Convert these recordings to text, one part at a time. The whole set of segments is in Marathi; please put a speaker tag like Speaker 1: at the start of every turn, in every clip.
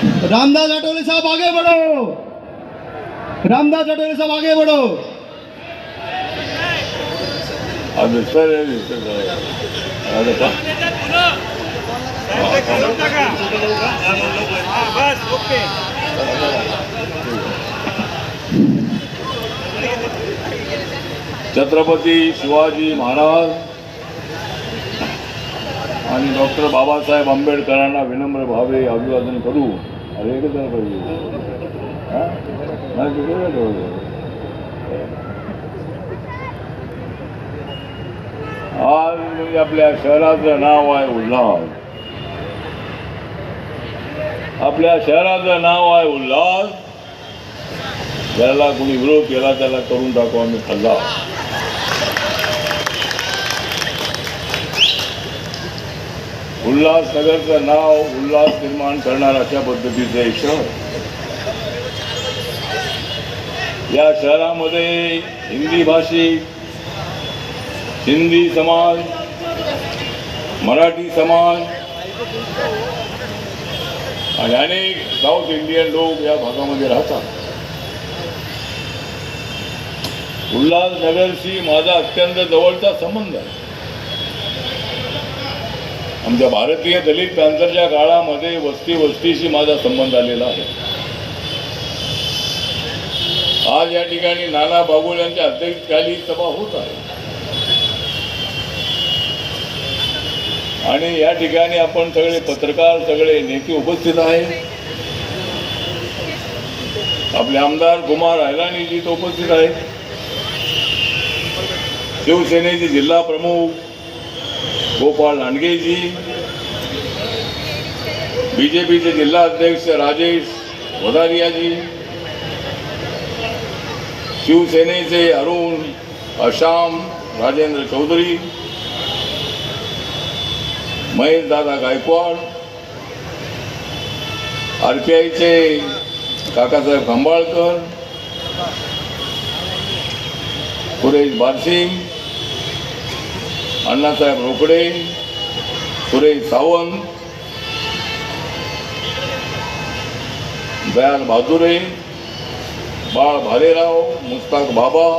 Speaker 1: रामदास आठवले साहब आगे बढ़ो, रामदास आठवले साहब आगे बढ़ो।
Speaker 2: अब सर छत्रपती शिवाजी महाराज आणि डॉक्टर बाबासाहेब आंबेडकरांना विनम्र भावे अभिवादन करू। अरे एकच जण पाहिजे हां नाही किती ठेवलं। आज म्हणजे आपल्या शहराचं नाव आहे उल्हास, आपल्या शहराचं नाव आहे उल्हास। ज्याला कोणी विरोध केला त्याला करून टाकू आम्ही खाल्ला। उल्हासनगरचं नाव उल्हास निर्माण करणार अशा पद्धतीचं एक शहर। या शहरामध्ये हिंदी भाषिक, हिंदी समाज, मराठी समाज आणि अनेक साऊथ इंडियन लोक या भागामध्ये राहतात। उल्हासनगरशी माझा अत्यंत जवळचा संबंध आहे। आमच्या भारतीय दलित पॅंथरच्या काळामध्ये वस्तीशी माझा संबंध आलेला आहे। आज या ठिकाणी नाना बागुल यांच्या अध्यक्षतेखाली सभा होत आहे आणि या ठिकाणी आपण सगळे पत्रकार, सगळे नेते उपस्थित आहेत। आपले आमदार कुमार अहिलानी जी उपस्थित आहेत, शिवसेनेचे जिल्हा प्रमुख गोपाळ लांडगेजी, बीजेपीचे जिल्हा अध्यक्ष राजेश वधारियाजी, शिवसेनेचे अरुण अशाम राजेंद्र चौधरी, महेश दादा गायकवाड, आरपीआयचे काकासाहेब खंबाळकर, सुरेश बारसिंग, अण्णासाहेब रोकडे, सुरेश सावंत, दयाल बहादुरे, बाळ भालेराव, मुस्ताक बाबा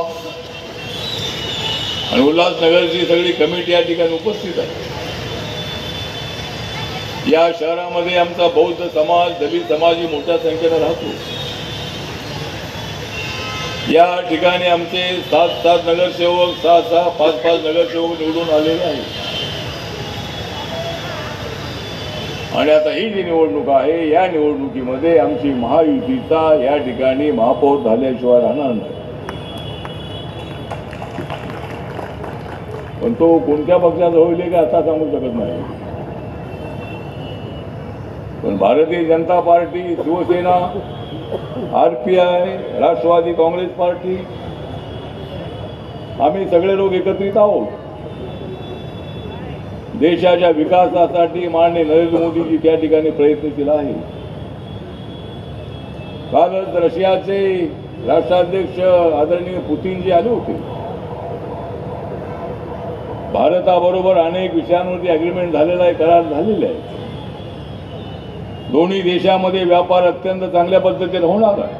Speaker 2: आणि उल्हासनगरची सगळी कमिटी या ठिकाणी उपस्थित आहे। या शहरामध्ये आमचा बौद्ध समाज, दलित समाजही मोठ्या संख्येने राहतो। या ठिकाणी आमचे 7 नगरसेवक, 6 5 नगरसेवक निवडून आलेले आहेत आणि आता ही जी निवडणूक आहे या निवडणुकीमध्ये आमची महायुतीचा या ठिकाणी महापौर झाल्याशिवाय राहणार नाही। पण तो कोणत्या पक्षाचा होईल का आता सांगू शकत नाही। पण Bharatiya Janata party, Shivsena, RPI, Rashtravadi Congress party आम्ही सगळे लोक एकत्रित आहोत। देशाच्या विकासासाठी माननीय नरेंद्र मोदीजी त्या ठिकाणी प्रयत्नशील आहे। कालच रशियाचे राष्ट्राध्यक्ष आदरणीय पुतीनजी आले होते। भारताबरोबर अनेक विषयांवरती अग्रीमेंट झालेला आहे, करार झालेले आहे। दोन्ही देशामध्ये व्यापार अत्यंत चांगल्या पद्धतीने होणार आहे।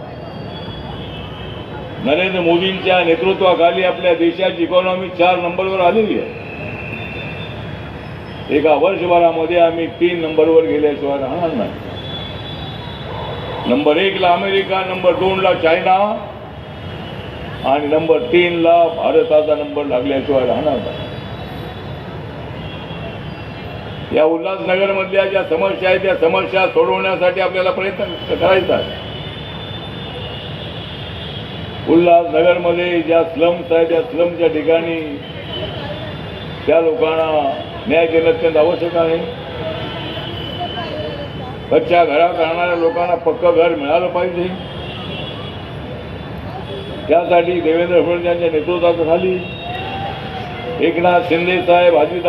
Speaker 2: नरेंद्र मोदींच्या नेतृत्वाखाली आपल्या देशाची इकॉनॉमी 4 नंबरवर आलेली आहे। एका वर्षभरामध्ये आम्ही 3 नंबरवर गेल्याशिवाय राहणार नाही। नंबर 1 ला अमेरिका, नंबर 2 ला चायना आणि नंबर 3 ला भारताचा नंबर लागल्याशिवाय राहणार नाही। या उल्हासनगरमधल्या ज्या समस्या आहेत त्या समस्या सोडवण्यासाठी आपल्याला प्रयत्न करायचा आहे। उल्हासनगरमध्ये ज्या स्लम्स आहेत त्या स्लमच्या ठिकाणी त्या लोकांना न्याय देणं अत्यंत आवश्यक आहे। कच्च्या घरात राहणाऱ्या लोकांना पक्कं घर मिळालं पाहिजे। त्यासाठी देवेंद्र फडणवीस यांच्या नेतृत्वाखाली एकनाथ शिंदे साहेब, अजित